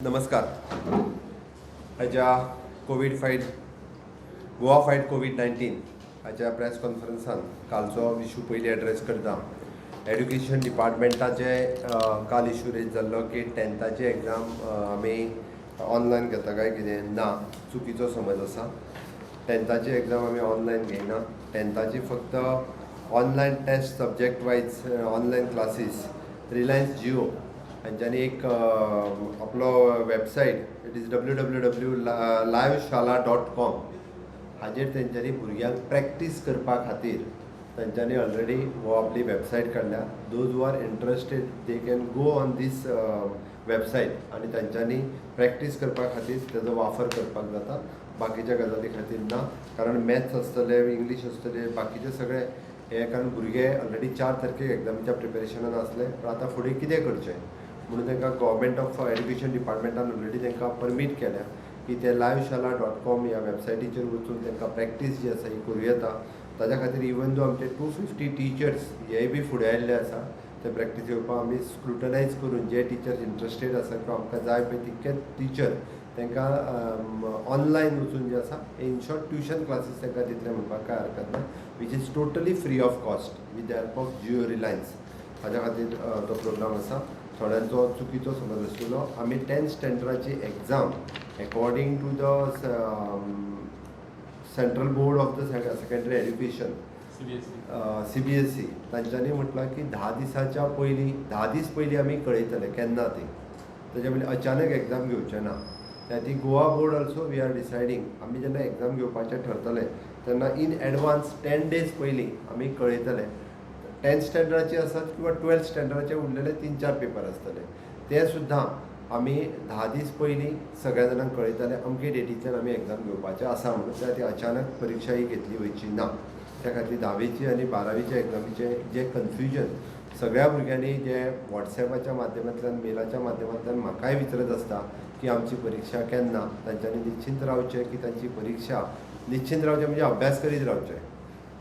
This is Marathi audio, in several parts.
नमस्कार. हाच्या कोविड फायट गोवा फायट कोविड-19 हाच्या प्रेस कॉन्फरन्सान कालचो इशू पयली एड्रेस करता. एड्युकेशन डिपार्टमेंटाचे काल इशू रेज जाल्लो की 10th एग्जाम आमी ऑनलायन घेता काय कितें ना, चुकीचो समज आसा. 10th एग्जाम आमी ऑनलायन घेयना. 10th फक्त online test subject wise online classes Reliance Jio हांच्यांनी एक आपलो वेबसायट इट इज www.liveshala.com हाजेर तेंच्यांनी भुरग्यांक प्रॅक्टीस करपा खातीर तेंच्यांनी ऑलरेडी हो आपली वेबसायट काडल्या. Those who are interested they can go on this website आनी तेंच्यांनी प्रॅक्टीस करपा खातीर तेजो वापर करपाक जाता. बाकीच्या गजाली खातीर ना, कारण मॅथ्स आसतले, इंग्लीश आसतले, बाकीचे सगळे हे कारण भुरगे ऑलरेडी 4 तारखेक एग्जामीच्या प्रिपेरेशनान आसले. पण आतां फुडें कितें करचें म्हणून तांकां गव्हर्मेंट ऑफ एड्युकेशन डिपार्टमेंटान ऑलरेडी तांकां परमीट केल्या की ते liveshala.com ह्या वेबसायटीचेर वचून तांकां प्रॅक्टीस जी आसा ही करूं येता. ताज्या खातीर इवन दो आमचे 250 टिचर्स हेय बी फुडें आयिल्ले आसा ते प्रॅक्टीस येवपाक. आमी स्क्रुटनायज करून जे टिचर्स इंट्रस्टेड आसा किंवा आमकां जाय पळय तितकेच टिचर तांकां ऑनलायन वचून जे आसा इन शॉर्ट ट्युशन क्लासीस तांकां दितले म्हणपाक कांय हरकत ना, which is totally free of cost with the help of Jio Reliance. हाज्या खातीर तो प्रोग्राम आसा. थोड्यांचो चुकीचो समज आशिल्लो. आमी 10th स्टँडर्डाची exam according to the central board of the secondary education CBSE तांच्यांनी म्हटलां की 10 दिसाच्या पयलीं 10 दीस पयलीं आमी कळयतले केन्ना ती. तेजे पयलीं अचानक एग्जाम घेवचें ना. त्या ती Goa board also we are deciding आमी जेन्ना एग्जाम घेवपाचें ठरतले तेन्ना इन एडवान्स 10 days पयलीं आमी कळयतले. 10th स्टँडर्डाचे आसात किंवा 12th स्टँडर्डाचे उरलेले 3-4 पेपर आसतले ते सुद्दां आमी 10 दीस पयलीं सगळ्या जाणांक कळयतले अमके डेटींतल्यान आमी एग्जाम घेवपाचें आसा म्हणून. त्या ती अचानक परीक्षा ही घेतली वयची ना. त्या खातीर 10वीची आनी 12वीच्या एग्जामीचे जे कन्फ्युजन सगळ्या भुरग्यांनी जे वॉट्सॅपाच्या माध्यमांतल्यान मेलाच्या माध्यमांतल्यान म्हाकाय विचारत आसता की आमची परीक्षा केन्ना, तांच्यांनी निश्चिंत रावचें की तांची परीक्षा निश्चिंत रावचें म्हणजे अभ्यास करीत रावचें.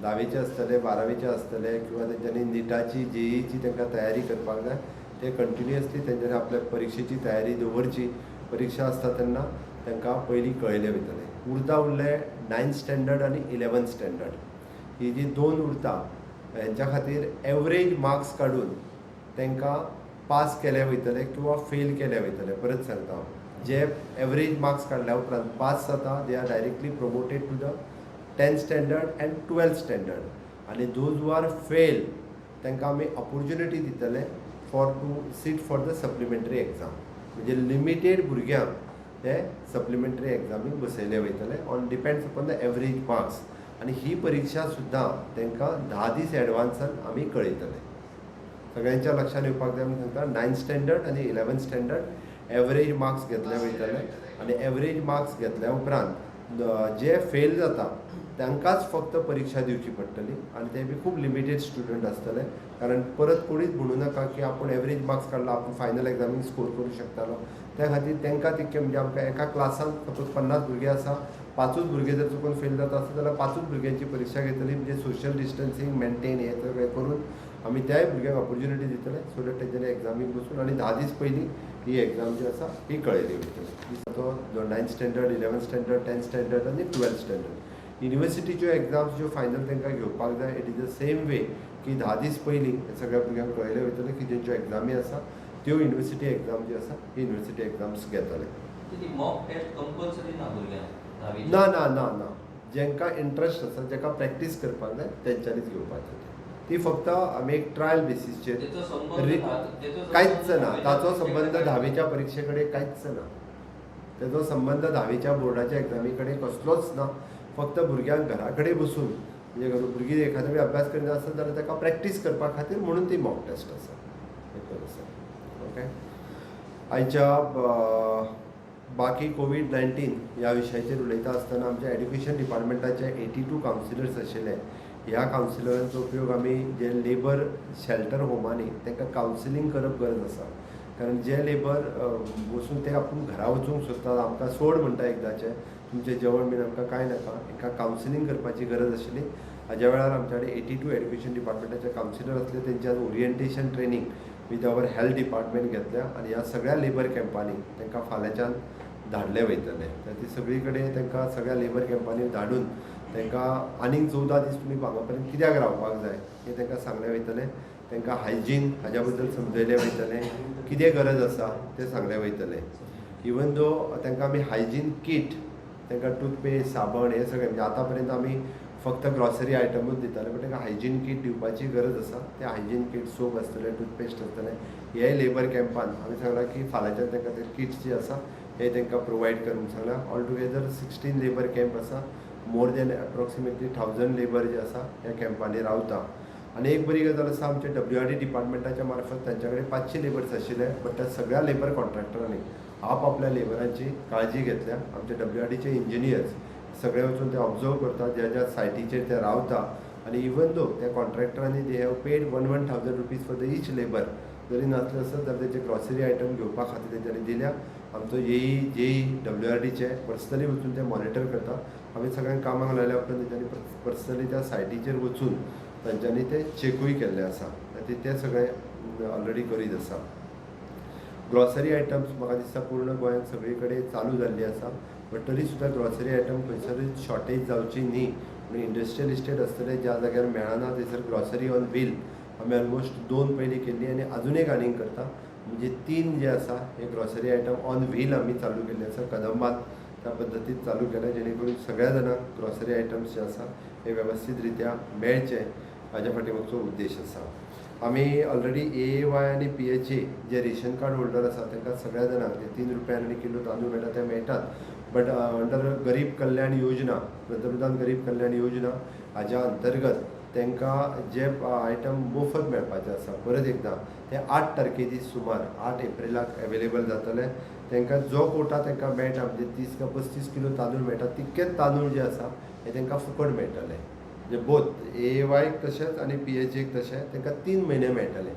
10वीचे आसतले, 12वीचे आसतले किंवा तेंच्यांनी निटाची JEEची तांकां तयारी करपाक जाय ते कंटिन्युअसली तेंच्यांनी आपल्या परीक्षेची तयारी दवरची. परीक्षा आसता तेन्ना तांकां पयलीं कळयलें वयतलें. उरले 9th स्टँडर्ड आनी 11th स्टँडर्ड ही जी 2 उरता हेंच्या खातीर एवरेज मार्क्स काडून तांकां पास केले वयतले किंवा फेल केले वयतले. परत सांगता हांव, जे एवरेज मार्क्स काडल्या उपरांत पास जाता they are directly promoted to the 10th standard and 12th standard. आनी दोज हू आर फेल तांकां आमी ऑपॉर्च्युनिटी दितले for to sit for the supplementary exam. म्हणजे लिमिटेड भुरग्यांक ते सप्लिमेंटरी एग्जामीक बसयले वयतले on depends upon the average marks. आनी ही परीक्षा सुद्दां तांकां 10 दीस एडवान्सान आमी कळयतले. सगळ्यांच्या लक्षात येवपाक जाय म्हणून सांगता 9th स्टँडर्ड आनी 11th स्टँडर्ड एवरेज मार्क्स घेतले वयतले आनी एवरेज मार्क्स घेतल्या उपरांत जे फेल जाता तांकांच फक्त परीक्षा दिवची पडटली आनी ते बी खूब लिमिटेड स्टुडंट आसतले. कारण परत कोणीच म्हणू नाका की आपूण एवरेज मार्क्स काडला आपूण फायनल एग्जामीक स्कोर करूं शकतालो. त्या खातीर तांकां तितकें म्हणजे आमकां एका क्लासान सपोज 50 भुरगे आसा, 5च भुरगे जर चुकून फेल जाता आसत जाल्यार 5च भुरग्यांची परीक्षा घेतली. म्हणजे सोशल डिस्टन्सींग मेंटेन हे सगळें करून आमी त्याय भुरग्यांक ऑपॉर्च्युनिटी दितले सो दॅट तेंच्यांनी एग्जामीक बसून आनी 10 दीस पयलीं ही एग्जाम जी आसा ही कळयली वयतली. तो 9th standard, 11th standard, 10th standard आनी 12th स्टँडर्ड युनिवर्सिटीच्यो एग्जाम्स ज्यो फायनल तांकां घेवपाक जाय it is the same way की 10 दीस पयलीं सगळ्या भुरग्यांक कळयले वयतले की ज्यांच्यो एग्जामी आसा त्यो युनिवर्सिटी एग्जाम जी आसा ही युनिवर्सिटी एग्जाम्स घेतले. ना ना ना ना जेंकां इंट्रस्ट आसा जेका प्रॅक्टीस करपाक जाय तेंच्यांनीच घेवपाची. ती फक्त आमी एक ट्रायल बेसिसचेर कांयच ना. ताचो संबंध 10वीच्या परीक्षे कडेन कांयच ना. तेजो संबंध 10वीच्या बोर्डाच्या एग्जामी कडेन कसलोच ना. फक्त भुरग्यांक घरा कडेन बसून म्हणजे भुरगीं एखादो बी अभ्यास करिना आसत जाल्यार ताका प्रॅक्टीस करपा खातीर म्हणून ती मॉक टेस्ट आसा. ओके. आयच्या बाकी कोविड-19 ह्या विशयाचेर उलयता आसतना आमच्या एड्युकेशन डिपार्टमेंटाचे 82 कावन्सिलर्स आशिल्ले. ह्या कावन्सिलरांचो उपयोग आमी जे लेबर शेल्टर होमांनी तांकां कावन्सिलींग करप गरज आसा. कारण जे लेबर वचून ते आपूण घरा वचूंक सोदतात आमकां सोड म्हणटा एकदांचें तुमचें जेवण बीन आमकां कांय नाका हांकां कावन्सिलींग करपाची गरज आशिल्ली. हाज्या वेळार आमच्या कडेन 82 एड्युकेशन डिपार्टमेंटाचे कावन्सिलर आसले. तेंचे orientation training with our health department घेतल्या आनी ह्या सगळ्या लेबर कॅम्पांनी तांकां फाल्यांच्यान धाडले वयतले. तर ती सगळी कडेन तांकां सगळ्या लेबर कॅम्पांनी धाडून तांकां आनीक 14 दीस तुमी हांगा पर्यंत कित्याक रावपाक जाय हें तांकां सांगलें वयतलें. तांकां हायजीन हाज्या बद्दल समजयलें वयतलें, कितें गरज आसा तें सांगलें वयतलें. इवन दो तांकां आमी हायजीन कीट, तांकां टूथपेस्ट, साबण हें सगळें म्हणजे आतां पर्यंत आमी फक्त ग्रॉसरी आयटमूच दिताले, बट तांकां हायजीन कीट दिवपाची गरज आसा. ते हायजीन कीट सोप आसतले, टूथपेस्ट आसतले, हे लेबर कॅम्पान आमी सांगलां की फाल्यांच्यान तांकां ते किट्स जे आसा हे तांकां प्रोवायड करूंक सांगलां. ऑल टुगेदर 16 लेबर कॅम्प आसा. मोर दॅन एप्रॉक्सिमेटली 1000 लेबर जे आसा ह्या कॅम्पांनी रावता. आनी एक बरी गजाल आसा, आमच्या WRD डिपार्टमेंटाच्या मार्फत तांच्या कडेन 500 लेबर्स आशिल्ले, बट त्या सगळ्या लेबर कॉन्ट्रॅक्टरांनी आपल्या लेबरांची काळजी घेतल्या. आमचे WRDचे इंजिनियर्स सगळे वचून ते ऑब्जर्व करतात ज्या ज्या सायटीचेर ते रावता. आनी इवन दो त्या कॉन्ट्रॅक्टरांनी they have paid 1,000 rupees for the each labour. जरी नासलें आसत जाल्यार तेचे ग्रॉसरी आयटम घेवपा खातीर तेंच्यांनी दिल्या. आमचो JE WRDचे पर्सनली वचून ते मॉनिटर करता. आमी सगळ्यांक कामाक लायल्या उपरांत तेंच्यांनी पर्सनली त्या सायटीचेर वचून तांच्यांनी ते चेकूय केल्लें आसा. ते सगळें ऑलरेडी करीत आसा. ग्रॉसरी आयटम्स म्हाका दिसता पूर्ण गोंयांत सगळी कडेन चालू जाल्ली आसा, बट तरी सुद्दां ग्रॉसरी आयटम खंयसरूय शॉर्टेज जावची न्ही. म्हणून इंडस्ट्रियल इस्टेट आसतले ज्या जाग्यार मेळना थंयसर ग्रॉसरी ऑन व्हील आमी ऑलमोस्ट 2 पयलीं केल्ली आनी आजून एक आनीक करता. म्हणजे 3 जे आसा हे ग्रॉसरी आयटम ऑन व्हील आमी चालू केल्ले आसा. कदंबात त्या पद्दतीन चालू केल्या जेणे करून सगळ्या जाणांक ग्रॉसरी आयटम्स जे आसा हे वेवस्थीत रित्या मेळचे हाज्या फाटीमागचो उद्देश आसा. आमी ऑलरेडी AAY आनी PHA जे रेशन कार्ड होल्डर आसा तांकां सगळ्या जाणांक जे 3 रुपयान किलो तांदूळ मेळटा ते मेळटात. बट अंडर गरीब कल्याण योजना, पंतप्रधान गरीब कल्याण योजना हाज्या अंतर्गत तांकां जे आयटम मोफत मेळपाचे आसा, परत एकदां ते 8 तारखे दीस सुमार 8 एप्रिलाक अवेलेबल जातले. तांकां जो कोटा तांकां मेळटा म्हणजे 30 काय 35 किलो तांदूळ मेळटा तितकेच तांदूळ जे आसा हे तांकां फुकट मेळटले. म्हणजे बोथ AAY तशेंच आनी PHA तशें तांकां 3 म्हयने मेळटले.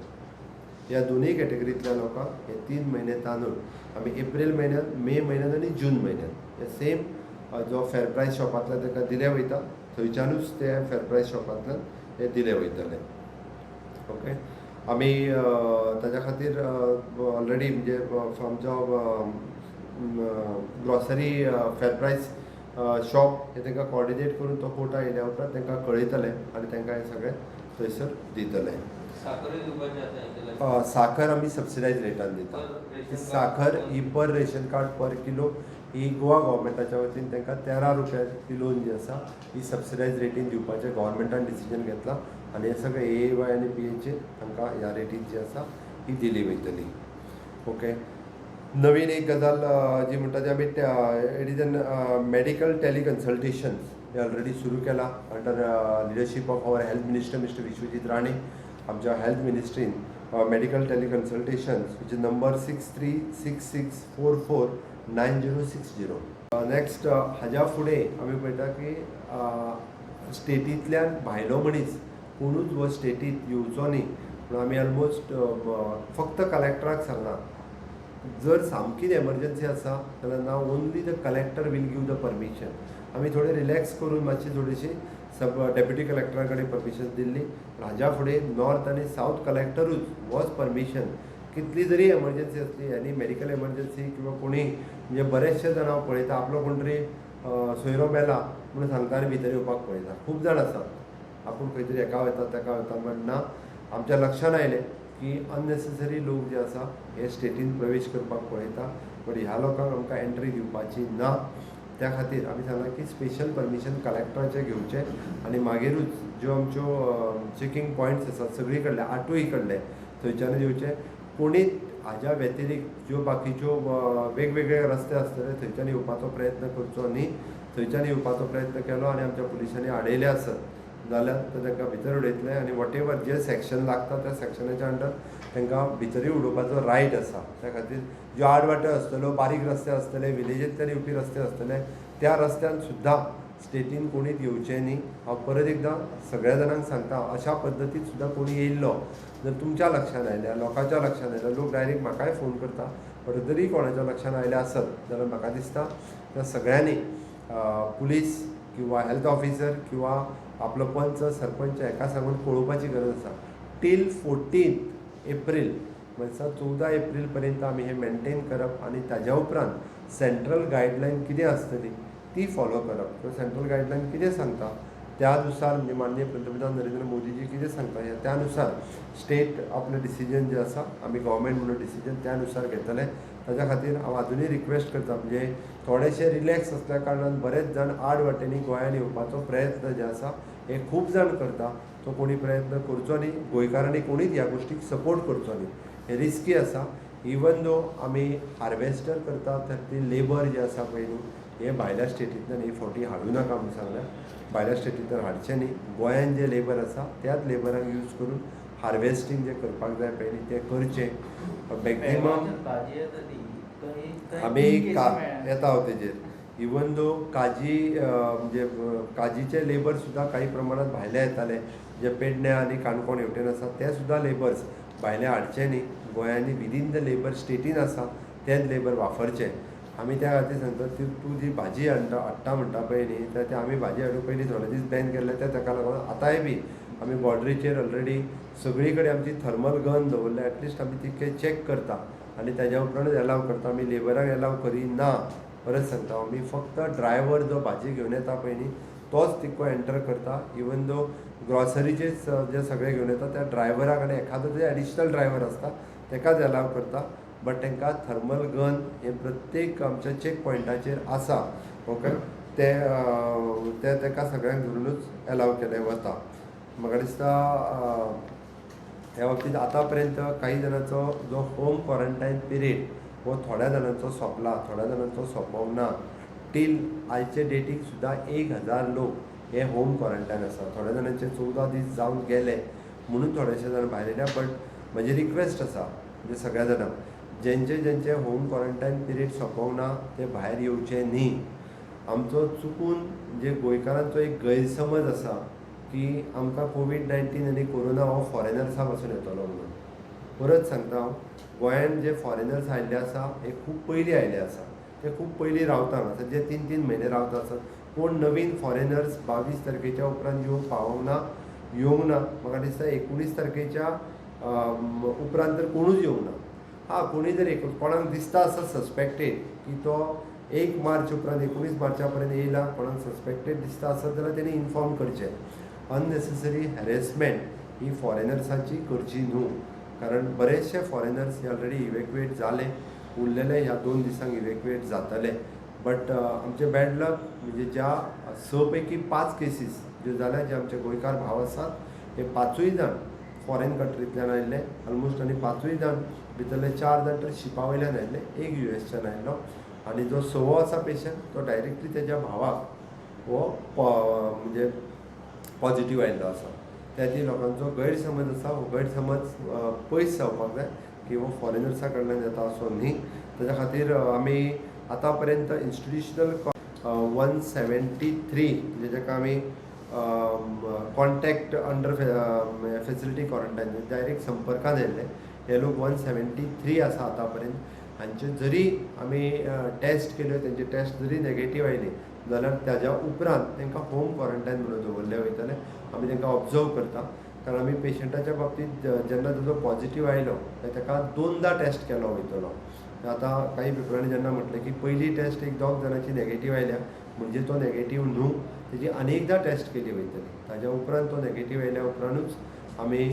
ह्या दोनूय कॅटेगरींतल्या लोकांक हे 3 म्हयने तांदूळ आमी एप्रील म्हयन्यांत, मे म्हयन्यांत आनी जून म्हयन्यांत हे सेम जो फेर प्रायस शॉपांतल्यान तांकां दिले वयता थंयच्यानूच ते फेर प्रायस शॉपांतल्यान हे दिले वयतले. ओके. आमी ताच्या खातीर ऑलरेडी म्हणजे आमचो ग्रॉसरी फेर प्रायस शॉप हे तांकां कॉर्डिनेट करून तो कोटा येयल्या उपरांत तांकां कळयतले आनी तांकां हे सगळें थंयसर दितले. साखर आमी सबसिडायज रेटान दिता. साखर ही पर रेशन कार्ड पर किलो ही गोवा गव्हर्मेंटाच्या वतीन तांकां 13 रुपया किलोन जी आसा ही सबसिडायज रेटीन दिवपाचें गव्हर्मेंटान डिसिजन घेतला आनी हे सगळे AAY आनी PHA तांकां ह्या रेटीन जी आसा ही दिली वयतली. ओके. नवीन एक गजाल जी म्हणटा ती आमी it is an medical teleconsultations हे ऑलरेडी सुरू केला under leadership of our health minister mister Vishwajit Rane. आमच्या हेल्थ मिनिस्ट्रीन medical teleconsultations which is number 6366449060. Next हाज्या फुडें आमी पळयता की स्टेटींतल्यान भायलो मनीस कोणूच हो स्टेटींत येवचो न्ही म्हणून आमी ऑलमोस्ट फक्त कलेक्टराक सांगला. जर सामकीच एमर्जन्सी आसा जाल्यार now only the collector will give the permission. आमी थोडे रिलॅक्स करून मातशी थोडीशी डेप्युटी कलेक्टरा कडेन परमिशन दिल्ली. हाज्या फुडें नॉर्थ आनी सावथ कलेक्टरूच वॉज परमिशन. कितली जरी एमर्जन्सी आसली आनी मेडिकल एमर्जन्सी किंवा कोणी म्हणजे बरेचशे जाण हांव पळयता आपलो कोण तरी सोयरो मेला म्हणून सांगता आनी भितर येवपाक पळयता. खूब जाण आसात आपूण खंय तरी एका वयता तेका वयता, बट ना आमच्या लक्षान आयलें की अननेसेसरी लोक जे आसा हे स्टेटीन प्रवेश करपाक पळयता. बट ह्या लोकांक आमकां एंट्री दिवपाची ना. त्या खातीर आमी सांगलां की स्पेशल परमिशन कलेक्टराचें घेवचें आनी मागीरूच ज्यो आमच्यो चेकींग पॉयंट्स आसात सगळी कडले 8य कडले थंयच्यान येवचे. कोणी हाज्या व्यतिरिक्त ज्यो बाकीच्यो वेगवेगळे रस्ते आसतले थंयच्यान येवपाचो प्रयत्न करचो न्ही. थंयच्यान येवपाचो प्रयत्न केलो आनी आमच्या पुलिसांनी आडयले आसत जाल्यार ते तांकां भितर उडयतले आनी वॉट एवर जे सेक्शन लागता त्या सेक्शनाच्या अंडर तांकां भितरूय उडोवपाचो रायट आसा. त्या खातीर ज्यो आडवाट्यो आसतल्यो, बारीक रस्ते आसतले, विलेजींतल्यान येवपी रस्ते आसतले त्या रस्त्यान सुद्दां स्टेटीन कोणीच येवचें न्ही. हांव परत एकदां सगळ्या जाणांक सांगता अशा पद्दतीन सुद्दां कोणी येयल्लो जर तुमच्या लक्षान आयल्या, लोकांच्या लक्षान आयल्या, लोक डायरेक्ट म्हाकाय फोन करता, बट जरी कोणाच्या लक्षान आयलें आसत जाल्यार म्हाका दिसता त्या सगळ्यांनी पुलीस किंवा हेल्थ ऑफिसर किंवा आपलो पंच सरपंच हेका सांगून पळोवपाची गरज आसा. टील 14 एप्रील म्हणजे 14 एप्रील पर्यंत आमी हे मेंटेन करप आनी ताज्या उपरांत सेंट्रल गायडलायन कितें आसतली ती फॉलो करप. सेंट्रल गायडलायन कितें सांगता त्यानुसार म्हणजे माननीय पंतप्रधान नरेंद्र मोदीजी कितें सांगता त्यानुसार स्टेट आपलें डिसिजन जें आसा आमी गव्हर्मेंट म्हणून डिसिजन त्यानुसार घेतले. ताज्या खातीर हांव आजुनूय रिक्वेस्ट करता म्हणजे थोडेशे रिलॅक्स आसल्या कारणान बरेच जाण आड वाटेनी गोंयांत येवपाचो प्रयत्न जे आसा हे खूब जाण करता. तो कोणी प्रयत्न करचो न्ही. गोंयकारांनी कोणीच ह्या गोश्टीक सपोर्ट करचो न्ही. हे रिस्की आसा. इवन दो आमी हार्वेस्टर करता तर ती लेबर जे आसा पळय न्ही हे भायल्या स्टेटींतल्यान ही फावटी हाडूं नाका म्हणून सांगल्या. भायल्या स्टेटींतल्यान हाडचें न्ही. गोंयांत जे लेबर आसा त्याच लेबरांक यूज करून हार्वेस्टींग जें करपाक जाय पळय न्ही तें करचें. मॅक्झिमम आमी येता हांव तेजेर. इवन दो काजी म्हणजे काजीचे लेबर सुद्दां काही प्रमाणात भायले येताले जे पेडण्या आनी काणकोण हेवटेन आसा ते सुद्दां लेबर्स भायले हाडचे न्ही. गोंयांनी विदीन द लेबर स्टेटीन आसा तेच लेबर वापरचे. आमी त्या खातीर सांगता तूं जी भाजी हाडटा म्हणटा पळय न्ही तर ते आमी भाजी हाडूंक पयलीं थोडे दीस बॅन केल्ले ताका लागून आतांय बी आमी बॉर्डरीचेर ऑलरेडी सगळी कडेन आमची थर्मल गन दवरल्या. एटलिस्ट आमी तितके चॅक करता आनी ताज्या उपरांत एलाव करता. आमी लेबरांक एलाव करिना. परत सांगता आमी फक्त ड्रायव्हर जो भाजी घेवन येता पळय न्ही तोच तितको एंटर करता. इवन दो ग्रॉसरीचे जे सगळे घेवन येता त्या ड्रायव्हराक आनी एखादो जे एडिशनल ड्रायव्हर आसता ताकाच एलाव करता. बट तांकां थर्मल गन हे प्रत्येक आमच्या चॅक पॉयंटाचेर आसा. ओके ते ताका सगळ्यांक धरूनच एलाव केलें वता. म्हाका दिसता ह्या बाबतींत आतां पर्यंत काही जाणांचो जो होम क्वॉरंटायन पिरियड हो थोड्या जाणांचो सोंपला, थोड्या जाणांचो सोंपोंक ना. टील आयचे डेटीक सुद्दां 1000 लोक हे होम क्वॉरंटायन आसा. थोड्या जाणांचे 14 दीस जावन गेले म्हणून थोडेशे जाण भायर येयल्या. बट म्हजी रिक्वेस्ट आसा म्हणजे सगळ्या जाणांक ज्यांचे होम क्वॉरंटायन पिरियड सोंपोंक ना ते भायर येवचे न्ही. आमचो चुकून म्हणजे गोंयकारांचो एक गैरसमज आसा की आमकां कोवीड-19 आनी कोरोना हो फॉरेनर्सा पासून येतलो म्हणून. परत सांगता हांव गोंयांत जे फॉरेनर्स आयिल्ले आसा हे खूब पयलीं आयिल्ले आसा. ते खूब पयलीं रावता हांगासर जे 3-3 म्हयने रावता आसत. कोण नवीन फॉरेनर्स 22 तारखेच्या उपरांत येवंक पावोंक ना येवंक ना. म्हाका दिसता 19 तारखेच्या उपरांत तर कोणूच येवंक ना. कोणी जर कोणाक दिसता आसा सस्पेक्टेड की तो 1 मार्च उपरांत 19 मार्चा पर्यंत येयला कोणाक सस्पेक्टेड दिसता आसत जाल्यार तेणी इन्फॉर्म करचें. अननेसेसरी हॅरेसमेंट ही फॉरेनर्सांची करची न्हू. कारण बरेचशे फॉरेनर्स हे ऑलरेडी इवॅक्युएट जाले. उरलेले ह्या 2 दिसांक इवॅक्युएट जातले. बट आमचे बॅड लक म्हणजे ज्या 6 पैकी 5 केसीस ज्यो जाल्या जे आमचे गोंयकार भाव आसात हे 5ूय जाण फॉरेन कंट्रींतल्यान आयिल्ले ऑलमोस्ट. आनी 5ूय जाण भितरले 4 जाण तर शिपा वयल्यान आयिल्ले. 1 US आयिल्लो आनी जो 6वो आसा पेशंट तो डायरेक्टली तेज्या भावाक हो म्हणजे पॉझिटीव आयिल्लो आसा. त्याची लोकांचो गैरसमज आसा. हो गैरसमज पयस जावपाक जाय की हो फॉरेनर्सा कडल्यान येता असो न्ही. ताच्या खातीर आमी आतां पर्यंत इंस्टिट्युशनल 173 म्हणजे जाका आमी contact under facility quarantine direct संपर्कांत येयल्ले हे लोक 173 आसा आतां पर्यंत. हांचे जरी आमी टेस्ट केल्यो तेंचे टेस्ट जरी नेगेटीव आयली जाल्यार ताज्या उपरांत तांकां होम क्वॉरंटायन म्हणून दवरले वयतले. आमी तांकां ऑब्जर्व करता. कारण आमी पेशंटाच्या बाबतींत जेन्ना ताजो पॉझिटीव आयलो ताका 2दा टेस्ट केलो वयतलो. आतां काही पेपरांनी जेन्ना म्हटलें की पयली टेस्ट एक 2 जाणांची नेगेटीव आयल्या म्हणजे तो नेगेटीव न्हू. तेजी आनी एकदा टेस्ट केली वयतली. ताज्या उपरांत तो नेगेटीव आयल्या उपरांतूच आमी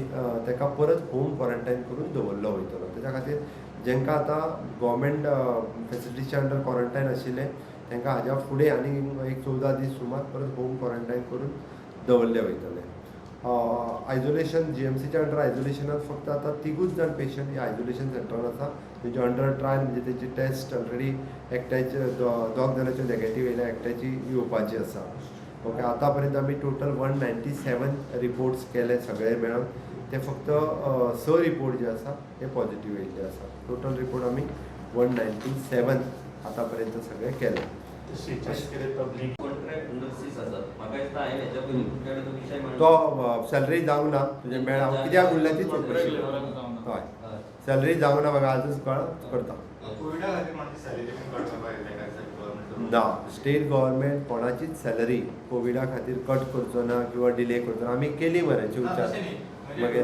ताका परत होम क्वॉरंटायन करून दवरलो वयतलो. ताच्या खातीर जेंकां आतां गव्हर्मेंट फेसिलिटीच्या अंडर क्वॉरंटायन आशिल्ले तांकां हाज्या फुडें आनी एक 14 दीस सुमार परत होम क्वॉरंटायन करून दवरले वयतले. आयसोलेशन GMCच्या अंडर आयसोलेशनांत फक्त आतां 3गूच जाण पेशंट ह्या आयसोलेशन सेंटरान आसा. तेंचे अंडर ट्रायल म्हणजे तेची टेस्ट ऑलरेडी एकट्याचे 2 जाणांच्यो नेगेटीव येयल्या एकट्याची येवपाची आसा. ओके आतां पर्यंत आमी टोटल 197 रिपोर्ट्स केले सगळे मेळून. ते फक्त 6 रिपोर्ट जे आसा ते पॉझिटीव येयल्ले आसा. टोटल रिपोर्ट आमी 197 आतां पर्यंत सगळे केले. तो सॅलरी जावंक ना तुजें मेळ हांव कित्याक उरलें ती चवकशी. हय सॅलरी जावंक ना म्हाका आजूच करता. ना स्टेट गव्हर्मेंट कोणाचीच सॅलरी कोविडा खातीर कट करचो ना किंवा डिले करचो ना. आमी केली मरे विचार मागीर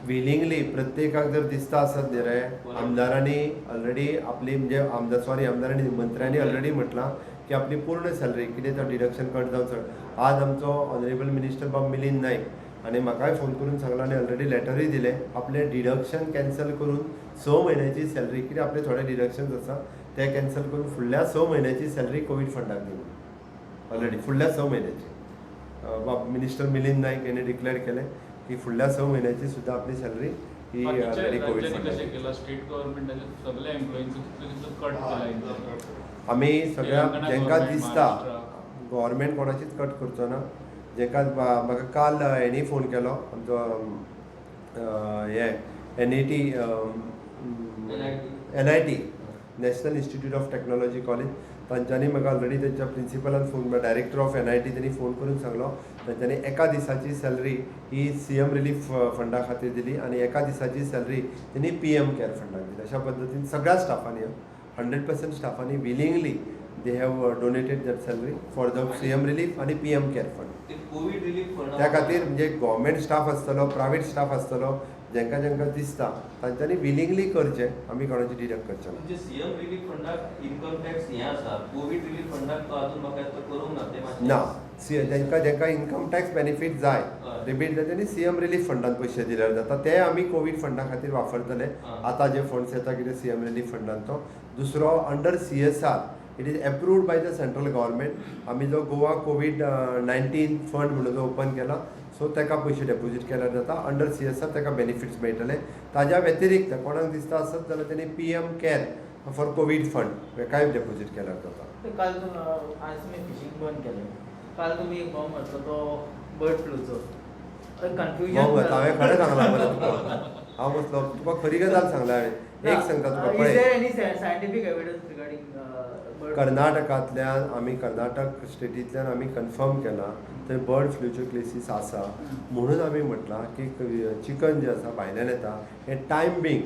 विलिंगली प्रत्येकाक जर दिसता आसत न्ही रे, आमदारांनी ऑलरेडी आपली म्हणजे आमदारांनी मंत्र्यांनी ऑलरेडी म्हटलां की आपली पूर्ण सॅलरी कितें तो डिडक्शन कट जावचो. आज आमचो ऑनरेबल मिनिस्टर बाब मिलिंद नायक आणि म्हाकाय फोन करून सांगला आनी ऑलरेडी लेटरूय दिले आपले डिडक्शन कॅन्सल करून 6 म्हयन्याची सॅलरी, कितें आपले थोडे डिडक्शन्स आसा ते कॅन्सल करून फुडल्या 6 म्हयन्याची सॅलरी कोवीड फंडाक दिली ऑलरेडी, फुडल्या 6 म्हयन्याची. बाब मिनिस्टर मिलिंद नायक यांनी डिक्लेअर केले की फुडल्या 6 म्हयन्याची सुद्धा आपली सॅलरी ही ऑलरेडी कोवीड आमी सगळ्या जेंका दिसता गव्हर्मेंट कोणाचीच कट करचो ना. जेका म्हाका काल हेणी फोन केलो आमचो हे NIT national institute of technology college, तांच्यांनी म्हाका ऑलरेडी त्यांच्या प्रिंसिपलान फोन डायरेक्टर ऑफ NIT त्यांनी फोन करून सांगलो तांच्यांनी एका दिसाची सॅलरी ही CM रिलीफ फंडा खातीर दिली आणि एका दिसाची सॅलरी त्यांनी PM केअर फंडाक दिली. अशा पद्दतीन सगळ्या स्टाफांनी 100% स्टाफांनी willingly they have donated that salary for the CM relief आणि PM care fund. Covid relief fund त्या खातीर म्हणजे गव्हर्मेंट स्टाफ आसतलो, प्रायवेट स्टाफ आसतलो, जेंका जेंका दिसता तांच्यांनी विलिंगली करचें, आमी कोणाची डिडक्ट करचें ना. म्हणजे CM रिलीफ फंडाक इन्कम टॅक्स हे आसा, कोविड रिलीफ फंडाक तो अजून म्हाका करूंक ना ते मातशें ना. जेंका इन्कम टॅक्स बेनिफीट जाय रिबीट जाय तेणी CM रिलीफ फंडान पयशे दिल्यार जाता, ते आमी कोविड फंडा खातीर वापरतले. आतां जे फंड्स येता कितें CM रिलीफ फंडान तो दुसरो under CSR it is approved by the central government. आमी जो गोवा कोविड-19 फंड म्हणून जो ओपन केला सो ताका पयशे डेपॉझिट केल्यार जाता. अंडर CSR ताका बेनिफिट्स मेळटले. ताज्या व्यतिरिक्त कोणाक दिसता आसत जाल्यार तेणी PM care for Covid fund हेकाय डेपॉझिट केल्यार जाता. काल आज मी फिशिंग बंद केलें. काल तुमी एक बॉम्ब म्हटलो तो बर्ड फ्लूचो कन्फ्युजन हांवें खरें सांगलां मरे तुका. हांव म्हटलो तुका खरी गजाल सांगला हांवें. एक सांगता तुका पळय, सायंटिफीक एविडन्स रिगार्डिंग कर्नाटकांतल्यान आमी कर्नाटक स्टेटींतल्यान आमी कन्फर्म केलां थंय बर्ड फ्लूच्यो केसीस आसा. म्हणून आमी म्हटलां की चिकन जें आसा भायल्यान येता हें टायम बींग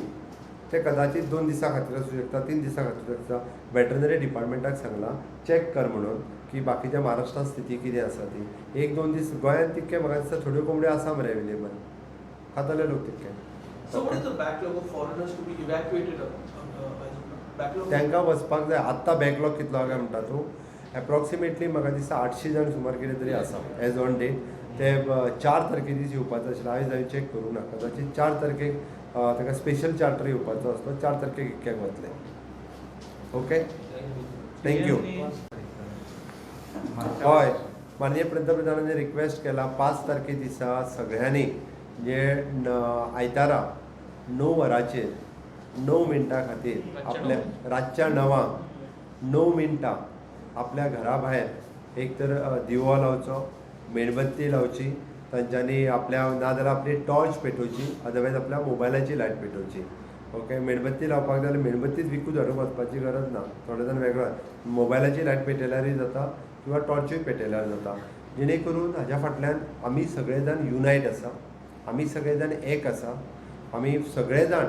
ते कदाचित 2 दिसां खातीर आसूं शकता, 3 दिसां खातीर आसता. वेटरनरी डिपार्टमेंटाक सांगलां चॅक कर म्हणून की बाकीच्या महाराष्ट्रांत स्थिती कितें आसा ती. 1-2 दीस गोंयांत तितके म्हाका दिसता थोड्यो कोंबड्यो आसा मरे अवेलेबल, खाताले लोक तितके. So what is the backlog of foreigners to be evacuated? Backlog? तांकां वचपाक जाय. आत्तां बॅकलॉग कितलो आसा काय म्हणटा तूं? एप्रॉक्सिमेटली म्हाका दिसता 800 जाण सुमार कितें तरी आसा एज ऑन डेट. ते 4 तारखे दीस येवपाचो आशिल्लो. आयज हांवें चॅक करूंक ना, कदाचित 4 तारखेक ताका स्पेशल चार्टर येवपाचो आसलो. 4 तारखेक इतक्याक वतले. Okay, thank you. हय, माननीय पंतप्रधानांनी रिक्वेस्ट केला 5 तारखे दिसा सगळ्यांनी जे आयतारा 9 वरांचेर 9 मिनटां खातीर आपल्या रातच्या 9 मिनटां आपल्या घरा भायर एक तर दिवो लावचो, मेणबत्ती लावची, तांच्यांनी आपल्या नाजाल्यार आपली टॉर्च पेटोवची, अदरवायज आपल्या मोबायलाची लायट पेटोवची. ओके, मेणबत्ती लावपाक जाय जाल्यार मेणबत्तीच विकूच हाडून वचपाची गरज ना. थोडे जाण वेगळो मोबायलाची लायट पेटयल्यारूय जाता किंवा टॉर्चूय पेटयल्यार जाता. जेणे करून हाज्या फाटल्यान आमी सगळे जाण युनायट आसा, आमी सगळे जाण एक आसा. आमी सगळे जाण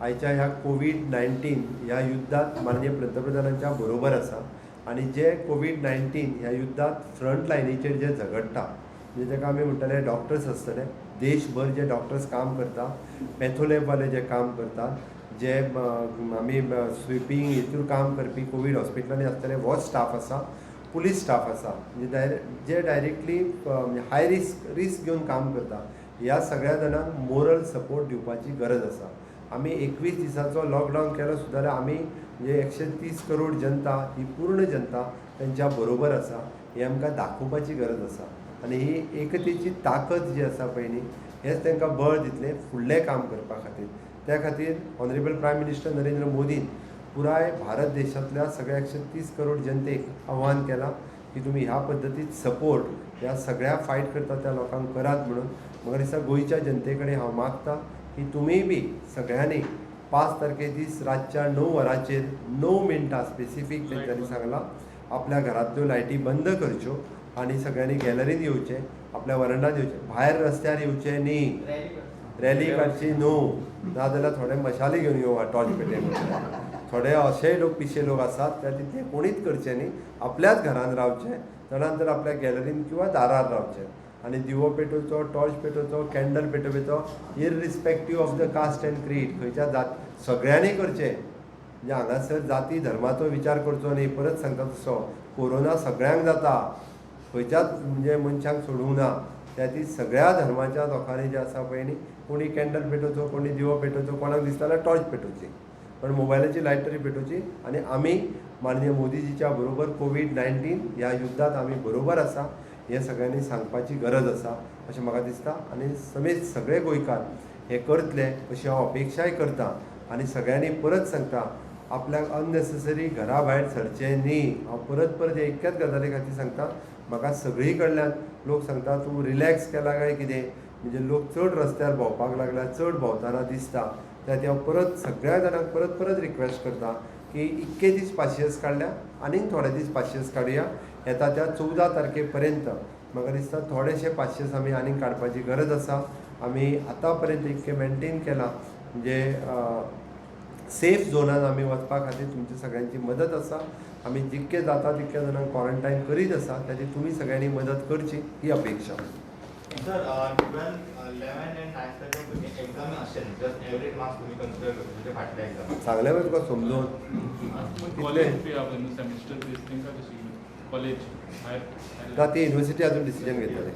आयच्या ह्या कोविड-19 ह्या युद्धांत माननीय पंतप्रधानांच्या बरोबर आसा. आनी जे कोविड-19 ह्या युद्धांत फ्रंट लायनीचेर जे झगडटा म्हणजे ताका आमी म्हणटले डॉक्टर्स आसतले, देशभर जे डॉक्टर्स काम करता, पॅथोलॅबवाले जे काम करतात, जे आमी स्विपींग हितूर काम करपी कोवीड हॉस्पिटलांनी आसतले हो स्टाफ आसा, पुलीस स्टाफ आसा, म्हणजे जे डायरेक्टली हाय रिस्क घेवन काम करता, ह्या सगळ्या जाणांक मोरल सपोर्ट दिवपाची गरज आसा. आमी 21 दिसाचो लॉकडावन केलो सुद्दां आमी म्हणजे 130 करोड जनता ही पूर्ण जनता तेंच्या बरोबर आसा ही आमकां दाखोवपाची गरज आसा. आनी ही एकतेची ताकद जी आसा पळय न्ही हेच तांकां बळ दितलें फुडलें काम करपा खातीर. त्या खातीर ऑनरेबल प्रायम मिनिस्टर नरेंद्र मोदीन पुराय भारत देशांतल्या सगळ्या 130 करोड जनतेक आव्हान केलां की तुमी ह्या पद्दतीत सपोर्ट ह्या सगळ्या फायट करता त्या लोकांक करात म्हणून. म्हाका दिसता गोंयच्या जनते कडेन हांव मागतां की तुमी बी सगळ्यांनी 5 तारखे दीस रातच्या 9 वरांचेर 9 मिनटां स्पेसिफीक तेंच्यांनी सांगलां आपल्या घरांतल्यो लायटी बंद करच्यो आनी सगळ्यांनी गॅलरींत येवचें, आपल्या वरांडांत येवचें, भायर रस्त्यार येवचें न्ही, रॅली काडची न्हू, नाजाल्यार थोडे मशाली घेवन येवं टॉर्च पेटयन. थोडे अशेय लोक पिशे लोक आसात त्या तितलें कोणीच करचें न्ही, आपल्याच घरांत रावचें, त्या नंतर आपल्या गॅलरींत किंवा दारार रावचें. आनी दिवो पेटोवचो, टॉर्च पेटोवचो, कॅन्डल पेटोवचो, irrespective of the caste and creed, खंयच्या जात सगळ्यांनी करचें. म्हणजे हांगासर जाती धर्माचो विचार करचो न्ही. परत सांगता तसो कोरोना सगळ्यांक जाता, खंयच्याच म्हणजे मनशांक सोडूंक ना. त्या ती सगळ्या धर्माच्या लोकांनी जे आसा पळय न्ही, कोणी कॅन्डल पेटोवचो, कोणी दिवो पेटोवचो, कोणाक दिसता जाल्यार टॉर्च पेटोवची, पण मोबायलाची लायट तरी पेटोवची. आनी आमी माननीय मोदीजीच्या बरोबर कोवीड-19 ह्या युद्धात आमी बरोबर आसा, हें सगळ्यांनी सांगपाची गरज आसा अशें म्हाका दिसता. आनी समेत सगळे गोंयकार हे करतले अशी हांव अपेक्षाय करतां. आनी सगळ्यांनी परत सांगता, आपल्याक अननेसेसरी घरा भायर सरचें न्ही. हांव परत परत एकच गजाली खातीर सांगता, म्हाका सगळी कडल्यान लोक सांगता तूं रिलॅक्स केला काय कितें, म्हणजे लोक चड रस्त्यार भोंवपाक लागला, चड भोंवताना दिसता. त्यात हांव परत सगळ्या जाणांक परत परत रिक्वेस्ट करता की इतके दीस पाशियेंस काडल्या, आनीक थोडे दीस पाशियेंस काडुया. येता त्या 14 तारखे पर्यंत म्हाका दिसता थोडेशे पाशियेंस आमी आनीक काडपाची गरज आसा. आमी आतां पर्यंत इतकें मेंटेन केलां, म्हणजे सेफ झोनान आमी वचपा खातीर तुमची सगळ्यांची मदत आसा. आमी जितके जाता तितक्या जाणांक क्वॉरंटायन करीत आसा, ताची तुमी सगळ्यांनी मदत करची ही अपेक्षा. सर 12, 11 and 9 भुरगे एक्झाम आसचें जस्ट एवरेज मार्क्स तुमी कन्सिडर करता म्हणजे फाटल्या एक्झाम सांगलें मरे तुका समजून. कॉलेज फी आपण सेमिस्टर फीस तेंका कशी कॉलेज ती युनिव्हर्सिटी अजून डिसिजन घेतले.